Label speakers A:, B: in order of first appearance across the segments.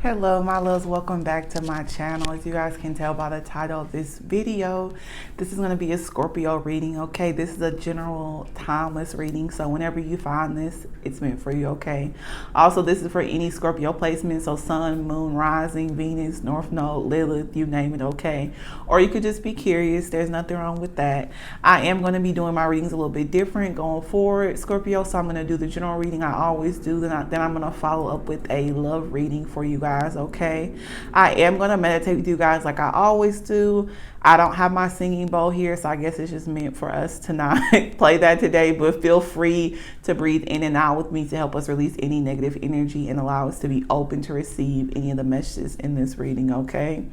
A: Hello my loves, welcome back to my channel. As you guys can tell by the title of this video, this is going to be a Scorpio reading. Okay, this is a general timeless reading, so whenever you find this, it's meant for you. Okay, also this is for any Scorpio placement, so sun, moon, rising, Venus, north node, Lilith, you name it. Okay, or you could just be curious. There's nothing wrong with that. I am going to be doing my readings a little bit different going forward, Scorpio, so I'm going to do the general reading I always do, then I'm going to follow up with a love reading for you guys. Okay, I am going to meditate with you guys like I always do. I don't have my singing bowl here, so I guess it's just meant for us to not play that today, but feel free to breathe in and out with me to help us release any negative energy and allow us to be open to receive any of the messages in this reading. Okay,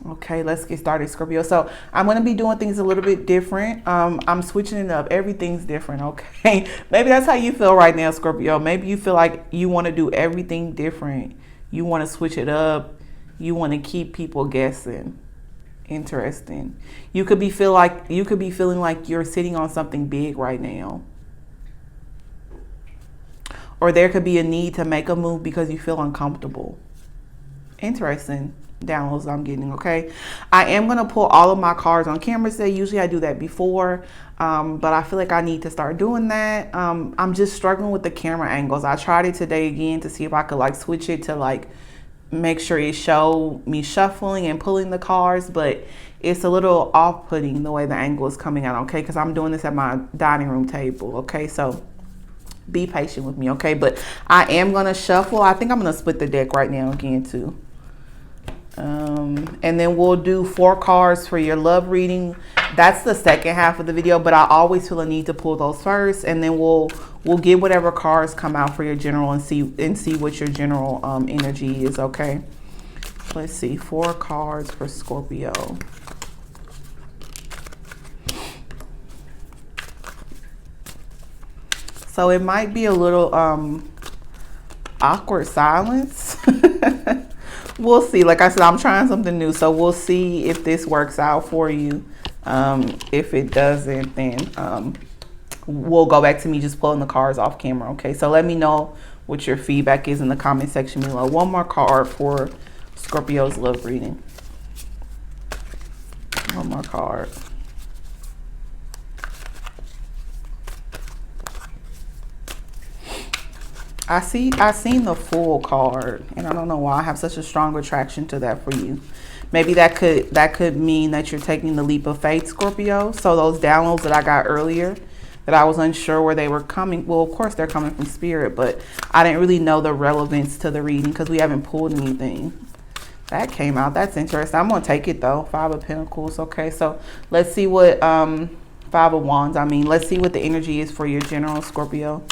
A: okay, let's get started, Scorpio. So I'm going to be doing things a little bit different. I'm switching it up. Everything's different. Okay, maybe that's how you feel right now, Scorpio. Maybe you feel like you want to do everything different. You want to switch it up. You want to keep people guessing. Interesting. You could be feeling like you're sitting on something big right now, or there could be a need to make a move because you feel uncomfortable. Interesting downloads I'm getting. Okay, I am going to pull all of my cards on camera today. Usually I do that before, but I feel like I need to start doing that. I'm just struggling with the camera angles. I tried it today again to see if I could like switch it to like make sure it showed me shuffling and pulling the cards, but it's a little off-putting the way the angle is coming out. Okay, because I'm doing this at my dining room table. Okay, so be patient with me. Okay, but I am going to shuffle. I think I'm going to split the deck right now again too. And then we'll do 4 cards for your love reading. That's the second half of the video, but I always feel a need to pull those first, and then we'll get whatever cards come out for your general and see what your general energy is. Okay, let's see, 4 cards for Scorpio. So it might be a little awkward silence. We'll see. Like I said, I'm trying something new, so we'll see if this works out for you. If it doesn't, then we'll go back to me just pulling the cards off camera. Okay, so let me know what your feedback is in the comment section below. One more card for Scorpio's love reading. One more card. I seen the Fool card, and I don't know why I have such a strong attraction to that for you. Maybe that could mean that you're taking the leap of faith, Scorpio. So those downloads that I got earlier that I was unsure where they were coming, well, of course they're coming from spirit, but I didn't really know the relevance to the reading because we haven't pulled anything. That came out. That's interesting. I'm going to take it though. 5 of Pentacles. Okay, so let's see what 5 of Wands. Let's see what the energy is for your general, Scorpio.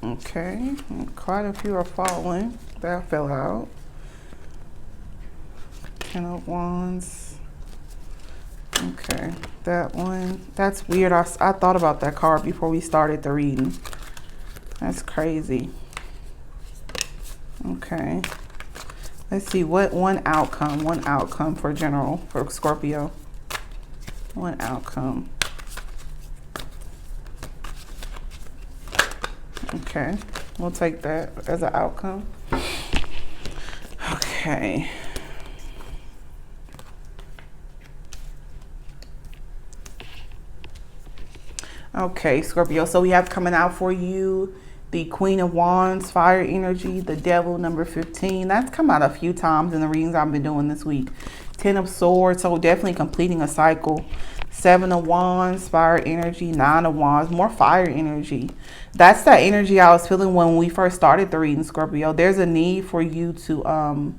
A: Okay, quite a few are falling. That fell out. 10 of Wands. Okay, that one. That's weird. I thought about that card before we started the reading. That's crazy. Okay. Let's see, one outcome for general, for Scorpio. One outcome. Okay, we'll take that as an outcome. Okay. Okay, Scorpio, so we have coming out for you the Queen of Wands, fire energy, the Devil, number 15. That's come out a few times in the readings I've been doing this week. 10 of Swords, so definitely completing a cycle. 7 of Wands, fire energy. 9 of Wands, more fire energy. That's that energy I was feeling when we first started the reading, Scorpio. There's a need for you to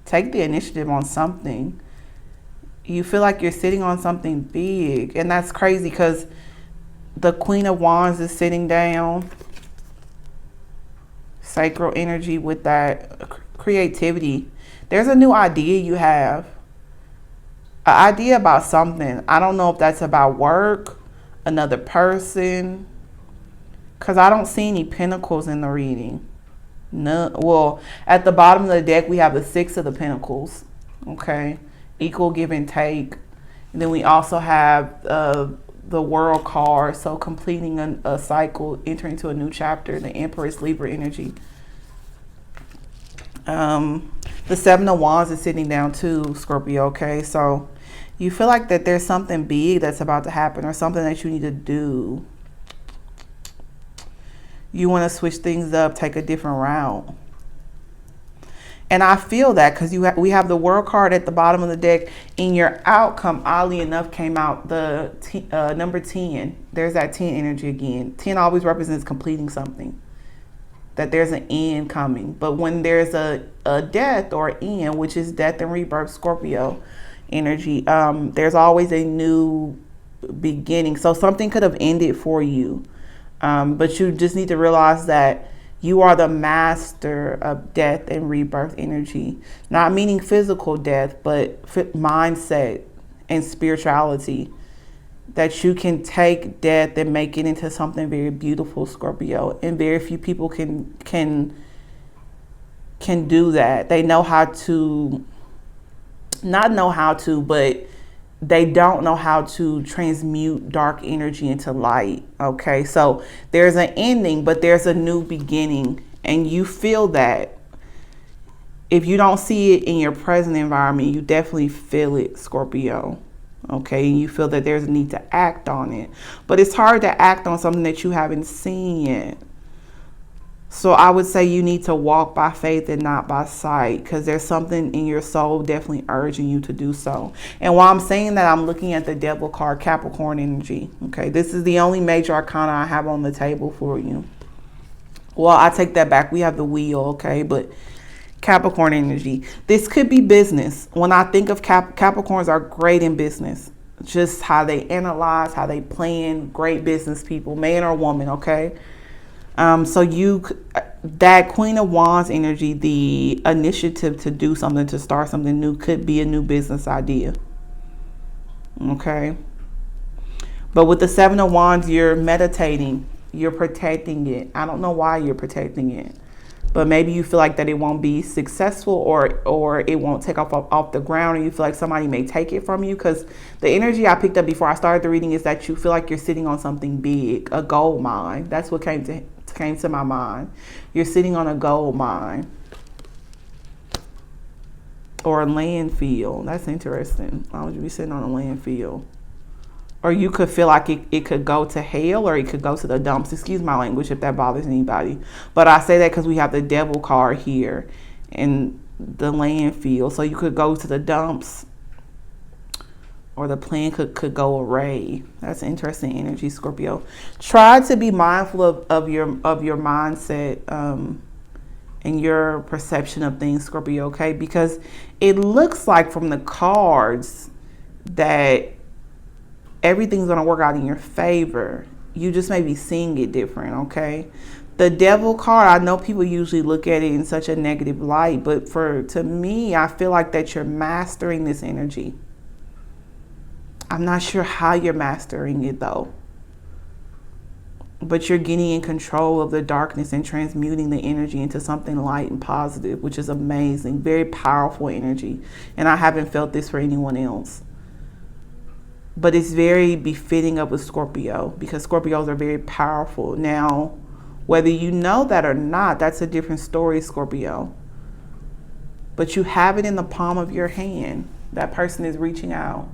A: take the initiative on something. You feel like you're sitting on something big, and that's crazy because the Queen of Wands is sitting down. Sacral energy with that creativity. There's a new idea you have. An idea about something. I don't know if that's about work, another person, because I don't see any pentacles in the reading. No, well, at the bottom of the deck, we have the Six of the Pentacles. Okay. Equal give and take. And then we also have the World card. So completing a cycle, entering into a new chapter. The Empress Libra energy. The Seven of Wands is sitting down too, Scorpio. Okay. So you feel like that there's something big that's about to happen or something that you need to do. You want to switch things up, take a different route. And I feel that because we have the World card at the bottom of the deck. In your outcome, oddly enough, came out the number 10. There's that 10 energy again. 10 always represents completing something. That there's an end coming. But when there's a death or end, which is death and rebirth, Scorpio energy, there's always a new beginning. So something could have ended for you. But you just need to realize that you are the master of death and rebirth energy. Not meaning physical death, but mindset and spirituality. That you can take death and make it into something very beautiful, Scorpio. And very few people can do that. They know how to, not know how to, but they don't know how to transmute dark energy into light. Okay, so there's an ending, but there's a new beginning, and you feel that. If you don't see it in your present environment, you definitely feel it, Scorpio. Okay, and you feel that there's a need to act on it, but it's hard to act on something that you haven't seen yet. So I would say you need to walk by faith and not by sight, because there's something in your soul definitely urging you to do so. And while I'm saying that, I'm looking at the Devil card, Capricorn energy. Okay, this is the only major arcana I have on the table for you. Well, I take that back. We have the Wheel, okay, but Capricorn energy. This could be business. When I think of Capricorns are great in business. Just how they analyze, how they plan, great business people, man or woman, okay? So that Queen of Wands energy, the initiative to do something, to start something new, could be a new business idea. Okay. But with the Seven of Wands, you're meditating, you're protecting it. I don't know why you're protecting it, but maybe you feel like that it won't be successful, or it won't take off the ground, or you feel like somebody may take it from you. Because the energy I picked up before I started the reading is that you feel like you're sitting on something big, a gold mine. That's what came to my mind. You're sitting on a gold mine or a landfill. That's interesting. Why would you be sitting on a landfill? Or you could feel like it could go to hell, or it could go to the dumps. Excuse my language if that bothers anybody. But I say that because we have the Devil card here and the landfill. So you could go to the dumps, or the plan could go awry. That's interesting energy, Scorpio. Try to be mindful of your mindset and your perception of things, Scorpio, okay? Because it looks like from the cards that everything's going to work out in your favor. You just may be seeing it different, okay? The Devil card, I know people usually look at it in such a negative light, but to me, I feel like that you're mastering this energy. I'm not sure how you're mastering it though, but you're getting in control of the darkness and transmuting the energy into something light and positive, which is amazing. Very powerful energy. And I haven't felt this for anyone else. But it's very befitting of a Scorpio, because Scorpios are very powerful. Now, whether you know that or not, that's a different story, Scorpio. But you have it in the palm of your hand. That person is reaching out.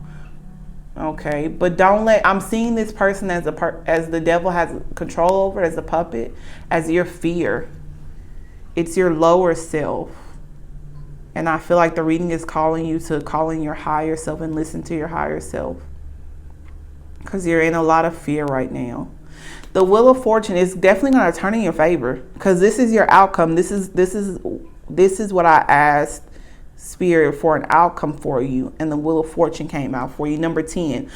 A: Okay, but I'm seeing this person as the devil has control over, as a puppet, as your fear. It's your lower self. And I feel like the reading is calling you to call in your higher self and listen to your higher self. Because you're in a lot of fear right now. The Wheel of Fortune is definitely going to turn in your favor, because this is your outcome. This is what I asked Spirit for, an outcome for you, and the Wheel of Fortune came out for you. Number 10,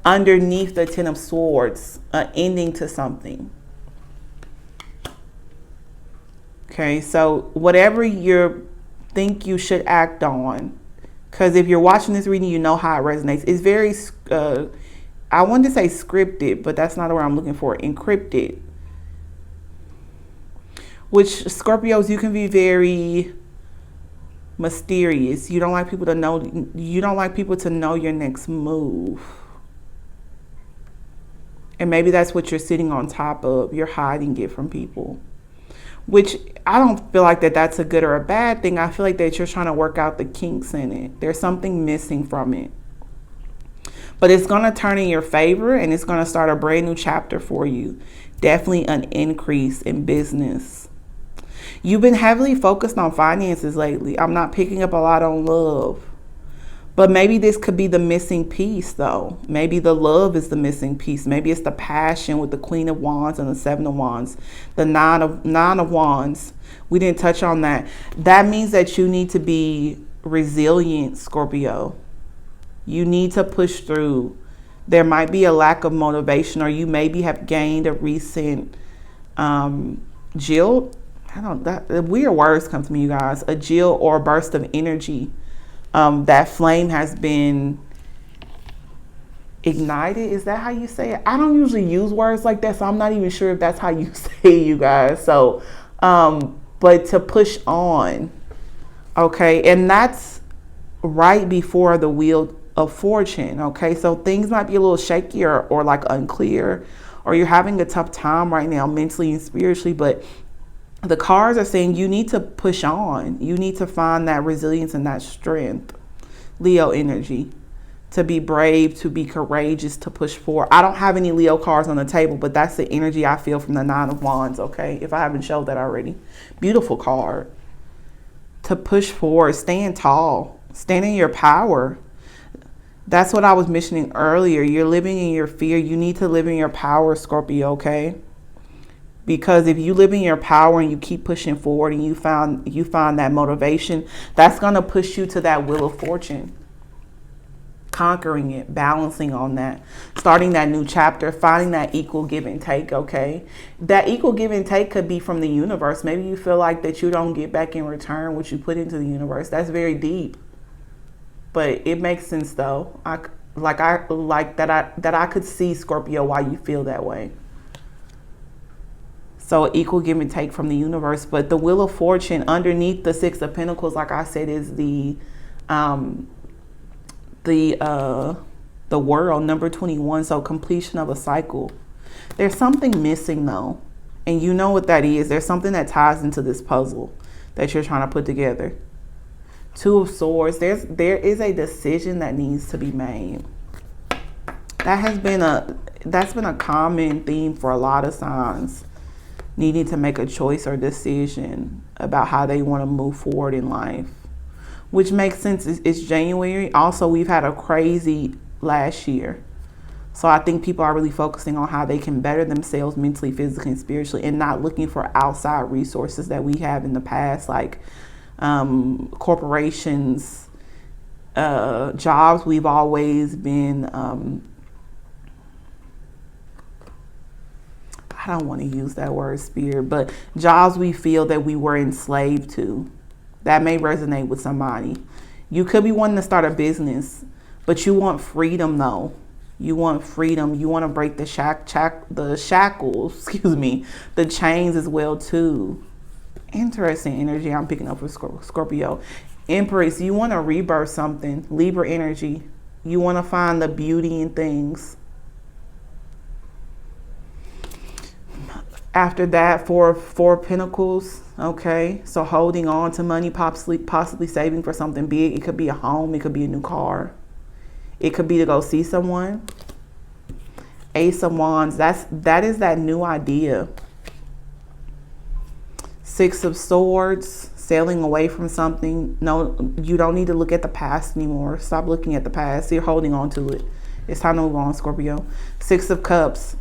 A: underneath the 10 of Swords, an ending to something. Okay, so whatever you think you should act on, because if you're watching this reading, you know how it resonates. It's very, I wanted to say scripted, but that's not the word I'm looking for. Encrypted. Which, Scorpios, you can be very mysterious. You don't like people to know. You don't like people to know your next move. And maybe that's what you're sitting on top of. You're hiding it from people. Which I don't feel like that's a good or a bad thing. I feel like that you're trying to work out the kinks in it. There's something missing from it. But it's going to turn in your favor, and it's going to start a brand new chapter for you. Definitely an increase in business. You've been heavily focused on finances lately. I'm not picking up a lot on love. But maybe this could be the missing piece, though. Maybe the love is the missing piece. Maybe it's the passion with the Queen of Wands and the Seven of Wands. The Nine of Wands. We didn't touch on that. That means that you need to be resilient, Scorpio. You need to push through. There might be a lack of motivation, or you maybe have gained a recent jilt. Weird words come to me, you guys. A jilt or a burst of energy. That flame has been ignited. Is that how you say it? I don't usually use words like that, so I'm not even sure if that's how you say it, you guys. So, but to push on, okay? And that's right before the Wheel of Fortune, okay? So things might be a little shaky or like unclear, or you're having a tough time right now mentally and spiritually, but the cards are saying you need to push on. You need to find that resilience and that strength. Leo energy. To be brave, to be courageous, to push forward. I don't have any Leo cards on the table, but that's the energy I feel from the Nine of Wands, okay? If I haven't showed that already. Beautiful card. To push forward, stand tall, stand in your power. That's what I was mentioning earlier. You're living in your fear. You need to live in your power, Scorpio, okay? Because if you live in your power and you keep pushing forward and you find that motivation, that's going to push you to that Wheel of Fortune. Conquering it, balancing on that, starting that new chapter, finding that equal give and take, okay? That equal give and take could be from the universe. Maybe you feel like that you don't get back in return what you put into the universe. That's very deep. But it makes sense though. I could see, Scorpio, why you feel that way. So equal give and take from the universe. But the Wheel of Fortune underneath the Six of Pentacles, like I said, is the world, number 21. So completion of a cycle. There's something missing though. And you know what that is. There's something that ties into this puzzle that you're trying to put together. Two of Swords. There is a decision that needs to be made. That's been a common theme for a lot of signs. Needing to make a choice or decision about how they want to move forward in life, which makes sense. It's January. Also, we've had a crazy last year. So I think people are really focusing on how they can better themselves mentally, physically, and spiritually, and not looking for outside resources that we have in the past, like corporations, jobs we've always been I don't want to use that word, spirit, but jobs we feel that we were enslaved to. That may resonate with somebody. You could be wanting to start a business, but you want freedom though. You want freedom. You want to break the shackles, the chains as well too. Interesting energy I'm picking up for Scorpio. Empress, you want to rebirth something. Libra energy. You want to find the beauty in things. After that, four Pentacles, okay? So holding on to money, possibly saving for something big. It could be a home. It could be a new car. It could be to go see someone. Ace of Wands, that is that new idea. Six of Swords, sailing away from something. No, you don't need to look at the past anymore. Stop looking at the past. You're holding on to it. It's time to move on, Scorpio. Six of Cups.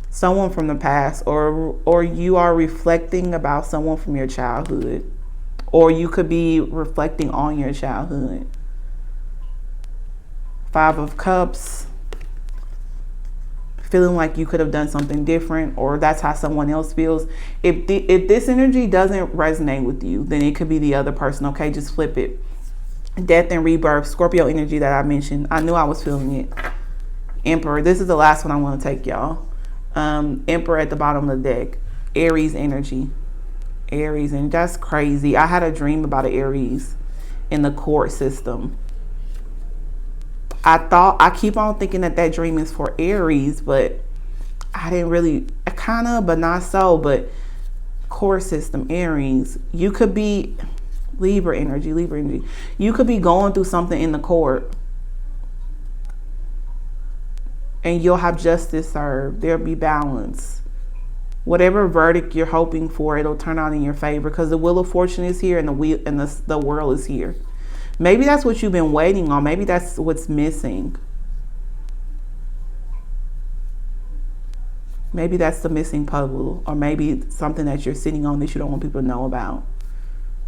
A: Someone from the past, or you are reflecting about someone from your childhood, or you could be reflecting on your childhood. Five of Cups, feeling like you could have done something different, or that's how someone else feels. If this energy doesn't resonate with you, then it could be the other person. Okay, just flip it. Death and rebirth, Scorpio energy that I mentioned. I knew I was feeling it. Emperor. This is the last one I want to take, y'all. Emperor at the bottom of the deck. Aries energy. Aries, and that's crazy. I had a dream about an Aries in the court system. I keep on thinking that dream is for Aries, but I didn't really, kind of, but not so. But court system, Aries, you could be Libra energy. You could be going through something in the court, and you'll have justice served. There'll be balance. Whatever verdict you're hoping for, it'll turn out in your favor, because the wheel of fortune is here and the world is here. Maybe that's what you've been waiting on. Maybe that's what's missing. Maybe that's the missing puzzle, or maybe something that you're sitting on that you don't want people to know about.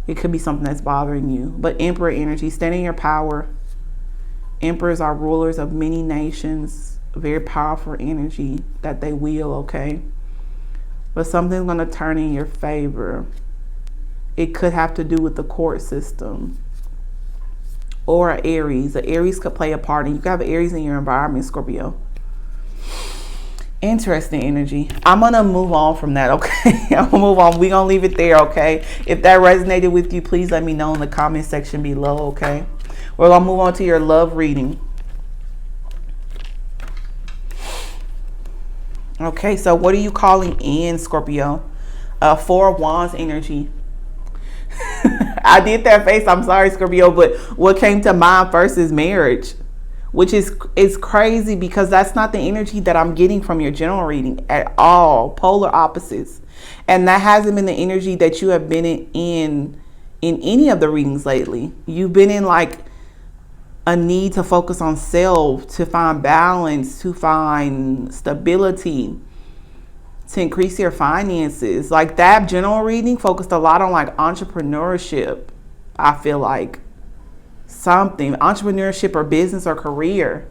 A: It could be something that's bothering you. But Emperor energy, stand in your power. Emperors are rulers of many nations. Very powerful energy that they wield, okay? But something's going to turn in your favor. It could have to do with the court system. Or an Aries. An Aries could play a part. And you can have an Aries in your environment, Scorpio. Interesting energy. I'm going to move on from that, okay? I'm going to move on. We're going to leave it there, okay? If that resonated with you, please let me know in the comment section below, okay? We're going to move on to your love reading. Okay, so what are you calling in, Scorpio? Four of Wands energy. I did that face. I'm sorry, Scorpio, but what came to mind first is marriage, which is crazy, because that's not the energy that I'm getting from your general reading at all. Polar opposites. And that hasn't been the energy that you have been in any of the readings lately. You've been in like a need to focus on self, to find balance, to find stability, to increase your finances. Like that general reading focused a lot on like entrepreneurship. I feel like something, entrepreneurship or business or career.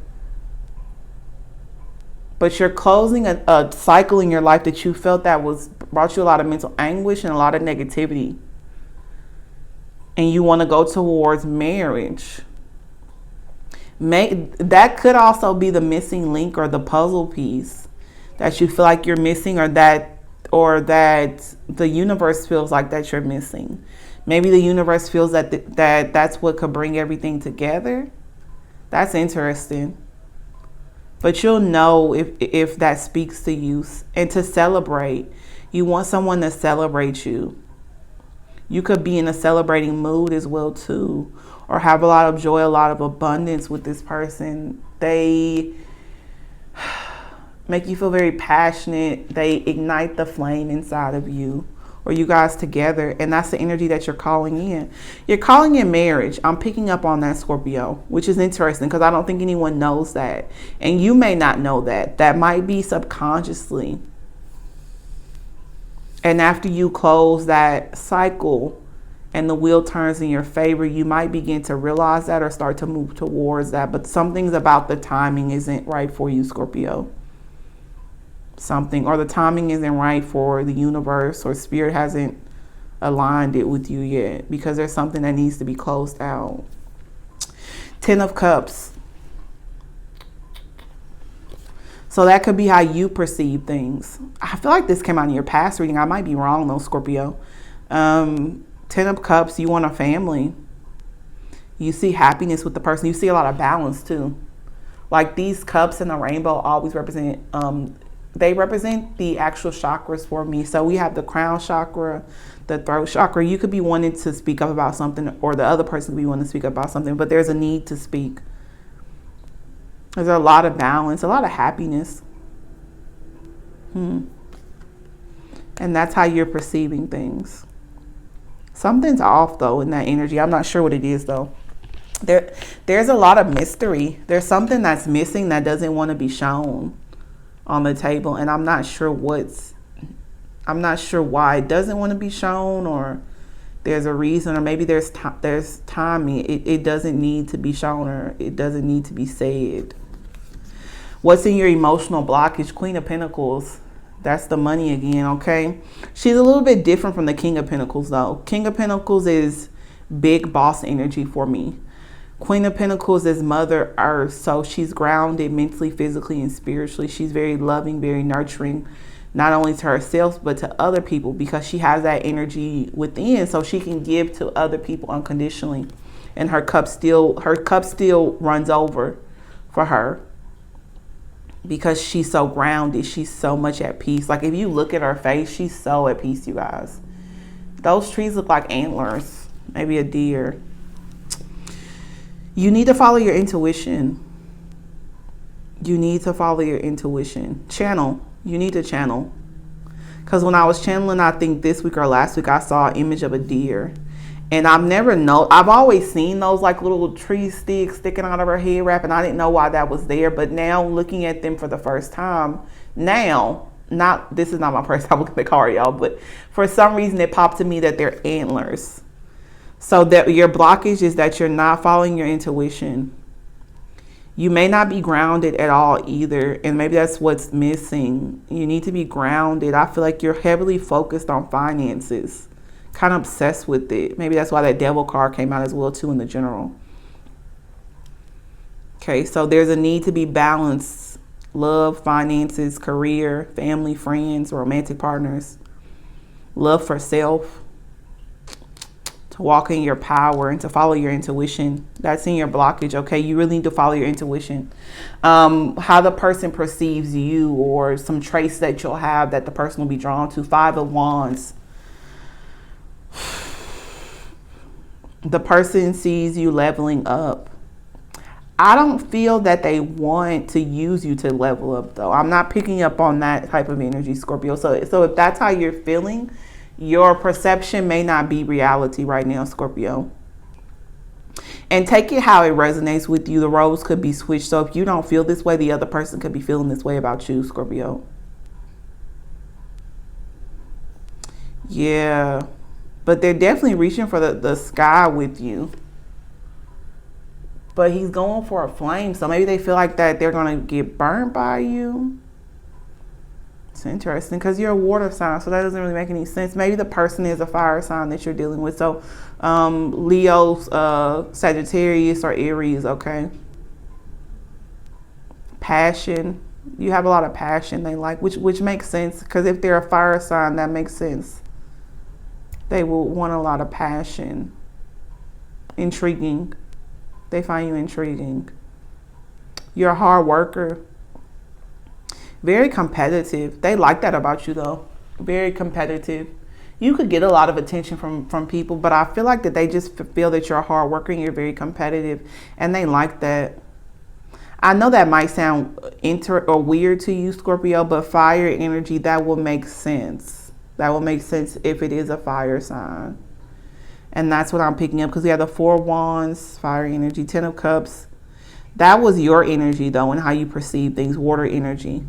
A: But you're closing a cycle in your life that you felt that brought you a lot of mental anguish and a lot of negativity. And you want to go towards marriage. That could also be the missing link or the puzzle piece that you feel like you're missing, or that the universe feels like that you're missing. Maybe the universe feels that that's what could bring everything together. That's interesting. But you'll know if that speaks to you. And to celebrate, you want someone to celebrate you. You could be in a celebrating mood as well too, or have a lot of joy, a lot of abundance with this person. They make you feel very passionate. They ignite the flame inside of you, or you guys together. And that's the energy that you're calling in. You're calling in marriage. I'm picking up on that, Scorpio, which is interesting because I don't think anyone knows that. And you may not know that. That might be subconsciously. And after you close that cycle and the wheel turns in your favor, you might begin to realize that or start to move towards that. But something's about the timing isn't right for you, Scorpio. Something, or the timing isn't right for the universe, or spirit hasn't aligned it with you yet, because there's something that needs to be closed out. 10 of Cups. So that could be how you perceive things. I feel like this came out in your past reading. I might be wrong though, Scorpio. 10 of Cups, you want a family. You see happiness with the person. You see a lot of balance too. Like these cups and the rainbow always represent, they represent the actual chakras for me. So we have the crown chakra, the throat chakra. You could be wanting to speak up about something, or the other person could be wanting to speak up about something, but there's a need to speak. There's a lot of balance, a lot of happiness. And that's how you're perceiving things. Something's off though in that energy. I'm not sure what it is though. There's a lot of mystery. There's something that's missing that doesn't want to be shown on the table. And I'm not sure why it doesn't want to be shown, or there's a reason, or maybe there's timing. It doesn't need to be shown, or it doesn't need to be said. What's in your emotional blockage? Queen of Pentacles. That's the money again, okay? She's a little bit different from the King of Pentacles, though. King of Pentacles is big boss energy for me. Queen of Pentacles is Mother Earth, so she's grounded mentally, physically, and spiritually. She's very loving, very nurturing, not only to herself, but to other people, because she has that energy within, so she can give to other people unconditionally. And her cup still runs over for her, because she's so grounded. She's so much at peace. Like, if you look at her face, she's so at peace, you guys. Those trees look like antlers, maybe a deer. You need to follow your intuition. You need to follow your intuition. Channel. You need to channel. Because when I was channeling, I think this week or last week, I saw an image of a deer. And I've always seen those like little tree sticks sticking out of her head wrap, and I didn't know why that was there. But now, looking at them for the first time, this is not my first time looking at the card, y'all, but for some reason it popped to me that they're antlers. So that your blockage is that you're not following your intuition. You may not be grounded at all either, and maybe that's what's missing. You need to be grounded. I feel like you're heavily focused on finances, kind of obsessed with it. Maybe that's why that Devil card came out as well too in the general. Okay, so there's a need to be balanced. Love, finances, career, family, friends, romantic partners. Love for self. To walk in your power and to follow your intuition. That's in your blockage, okay? You really need to follow your intuition. How the person perceives you, or some traits that you'll have that the person will be drawn to. 5 of Wands. The person sees you leveling up. I don't feel that they want to use you to level up, though. I'm not picking up on that type of energy, Scorpio. So if that's how you're feeling, your perception may not be reality right now, Scorpio. And take it how it resonates with you. The roles could be switched. So if you don't feel this way, the other person could be feeling this way about you, Scorpio. Yeah. But they're definitely reaching for the sky with you. But he's going for a flame. So maybe they feel like that they're going to get burned by you. It's interesting because you're a water sign, so that doesn't really make any sense. Maybe the person is a fire sign that you're dealing with. So Leo, Sagittarius, or Aries, okay? Passion. You have a lot of passion they like, which makes sense, because if they're a fire sign, that makes sense. They will want a lot of passion. Intriguing. They find you intriguing. You're a hard worker. Very competitive. They like that about you, though. Very competitive. You could get a lot of attention from people, but I feel like that they just feel that you're a hard worker and you're very competitive, and they like that. I know that might sound weird to you, Scorpio, but fire energy, that will make sense. That will make sense if it is a fire sign. And that's what I'm picking up, because we have the 4 of Wands, fire energy, 10 of Cups. That was your energy, though, and how you perceive things, water energy.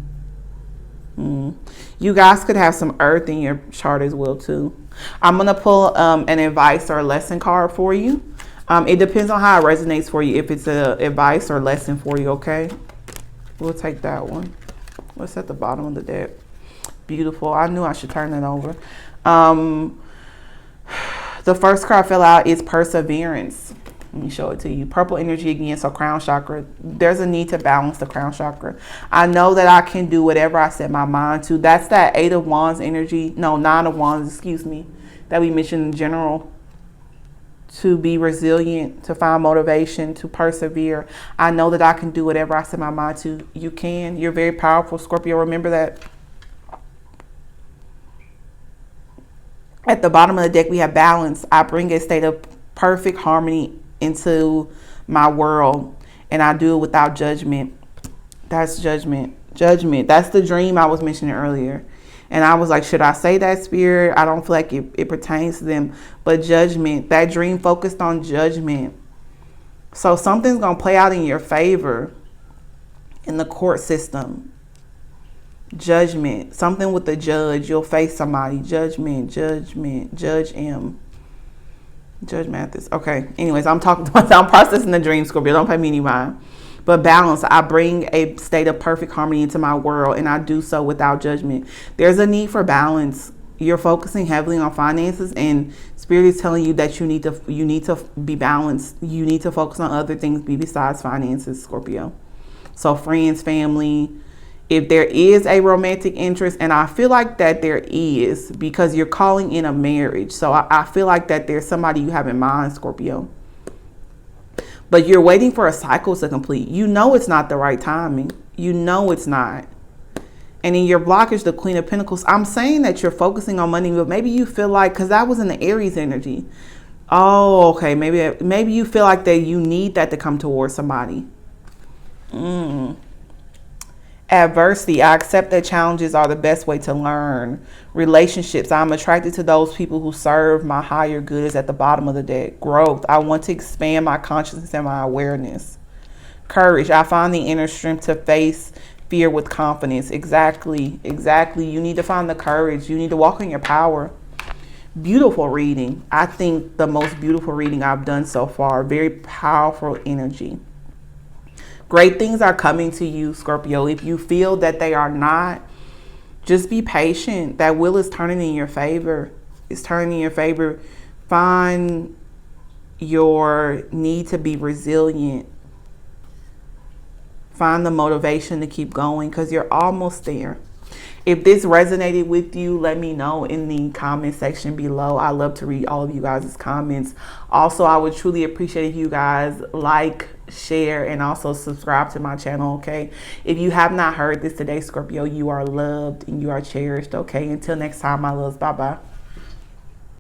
A: You guys could have some earth in your chart as well, too. I'm going to pull an advice or a lesson card for you. It depends on how it resonates for you, if it's a advice or lesson for you, okay? We'll take that one. What's at the bottom of the deck? Beautiful. I knew I should turn it over. The first card fell out is perseverance. Let me show it to you. Purple energy again, so crown chakra. There's a need to balance the crown chakra. I know that I can do whatever I set my mind to. That's that 8 of Wands energy. No, 9 of Wands, excuse me, that we mentioned in general. To be resilient, to find motivation, to persevere. I know that I can do whatever I set my mind to. You can. You're very powerful, Scorpio. Remember that. At the bottom of the deck, we have balance. I bring a state of perfect harmony into my world, and I do it without judgment. That's judgment. Judgment. That's the dream I was mentioning earlier. And I was like, should I say that, Spirit? I don't feel like it pertains to them. But judgment, that dream focused on judgment. So something's going to play out in your favor in the court system. Judgment. Something with the judge. You'll face somebody. Judgment. Judgment. Judge M. Judge Mathis. Okay. Anyways, I'm talking to myself. I'm processing the dream, Scorpio. Don't pay me any mind. But balance, I bring a state of perfect harmony into my world, and I do so without judgment. There's a need for balance. You're focusing heavily on finances, and Spirit is telling you that you need to be balanced. You need to focus on other things besides finances, Scorpio. So friends, family, if there is a romantic interest, and I feel like that there is, because you're calling in a marriage. So I feel like that there's somebody you have in mind, Scorpio. But you're waiting for a cycle to complete. You know it's not the right timing. You know it's not. And in your blockage, the Queen of Pentacles, I'm saying that you're focusing on money, but maybe you feel like, because that was in the Aries energy. Oh, okay. Maybe you feel like that you need that to come towards somebody. Adversity, I accept that challenges are the best way to learn. Relationships, I'm attracted to those people who serve my higher good is at the bottom of the deck. Growth, I want to expand my consciousness and my awareness. Courage, I find the inner strength to face fear with confidence. Exactly. You need to find the courage. You need to walk in your power. Beautiful reading. I think the most beautiful reading I've done so far. Very powerful energy. Great things are coming to you, Scorpio. If you feel that they are not, just be patient. That wheel is turning in your favor. It's turning in your favor. Find your need to be resilient. Find the motivation to keep going, because you're almost there. If this resonated with you, let me know in the comment section below. I love to read all of you guys' comments. Also, I would truly appreciate if you guys like, share, and also subscribe to my channel, okay? If you have not heard this today, Scorpio, you are loved and you are cherished, okay? Until next time, my loves. Bye-bye.